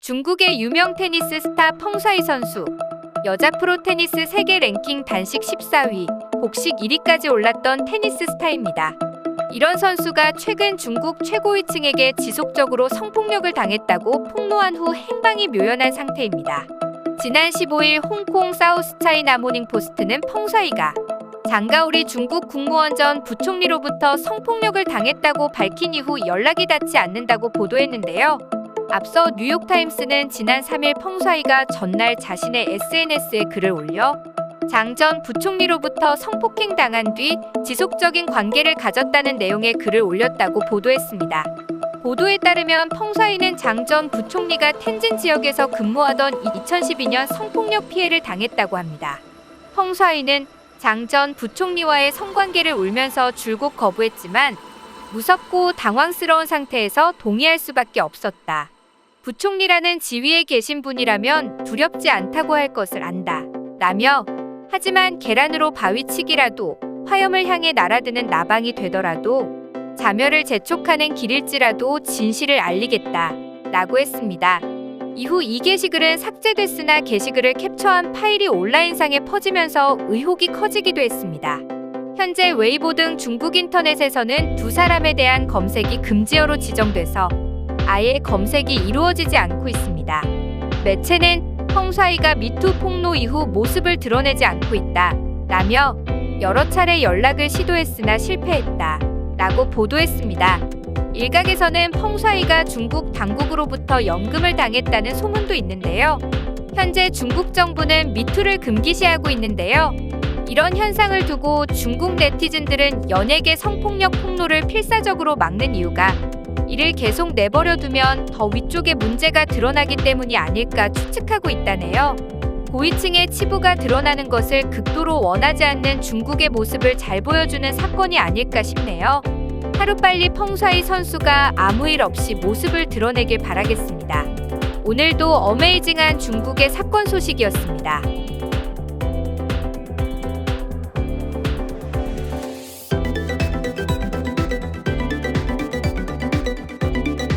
중국의 유명 테니스 스타 펑샤이 선수. 여자 프로 테니스 세계 랭킹 단식 14위, 복식 1위까지 올랐던 테니스 스타입니다. 이런 선수가 최근 중국 최고위층에게 지속적으로 성폭력을 당했다고 폭로한 후 행방이 묘연한 상태입니다. 지난 15일 홍콩 사우스차이나 모닝포스트는 펑샤이가 장가오리 중국 국무원 전 부총리로부터 성폭력을 당했다고 밝힌 이후 연락이 닿지 않는다고 보도했는데요. 앞서 뉴욕타임스는 지난 3일 펑샤이가 전날 자신의 SNS에 글을 올려 장 전 부총리로부터 성폭행 당한 뒤 지속적인 관계를 가졌다는 내용의 글을 올렸다고 보도했습니다. 보도에 따르면 펑샤이는 장 전 부총리가 텐진 지역에서 근무하던 2012년 성폭력 피해를 당했다고 합니다. 펑샤이는 장 전 부총리와의 성관계를 울면서 줄곧 거부했지만 무섭고 당황스러운 상태에서 동의할 수밖에 없었다. 부총리라는 지위에 계신 분이라면 두렵지 않다고 할 것을 안다. 라며 하지만 계란으로 바위치기라도 화염을 향해 날아드는 나방이 되더라도 자멸을 재촉하는 길일지라도 진실을 알리겠다. 라고 했습니다. 이후 이 게시글은 삭제됐으나 게시글을 캡처한 파일이 온라인상에 퍼지면서 의혹이 커지기도 했습니다. 현재 웨이보 등 중국 인터넷에서는 두 사람에 대한 검색이 금지어로 지정돼서 아예 검색이 이루어지지 않고 있습니다. 매체는 펑샤이가 미투 폭로 이후 모습을 드러내지 않고 있다. 라며 여러 차례 연락을 시도했으나 실패했다. 라고 보도했습니다. 일각에서는 펑샤이가 중국 당국으로부터 연금을 당했다는 소문도 있는데요. 현재 중국 정부는 미투를 금기시하고 있는데요. 이런 현상을 두고 중국 네티즌들은 연예계 성폭력 폭로를 필사적으로 막는 이유가 이를 계속 내버려 두면 더 위쪽에 문제가 드러나기 때문이 아닐까 추측하고 있다네요. 고위층의 치부가 드러나는 것을 극도로 원하지 않는 중국의 모습을 잘 보여주는 사건이 아닐까 싶네요. 하루빨리 펑샤이 선수가 아무 일 없이 모습을 드러내길 바라겠습니다. 오늘도 어메이징한 중국의 사건 소식이었습니다.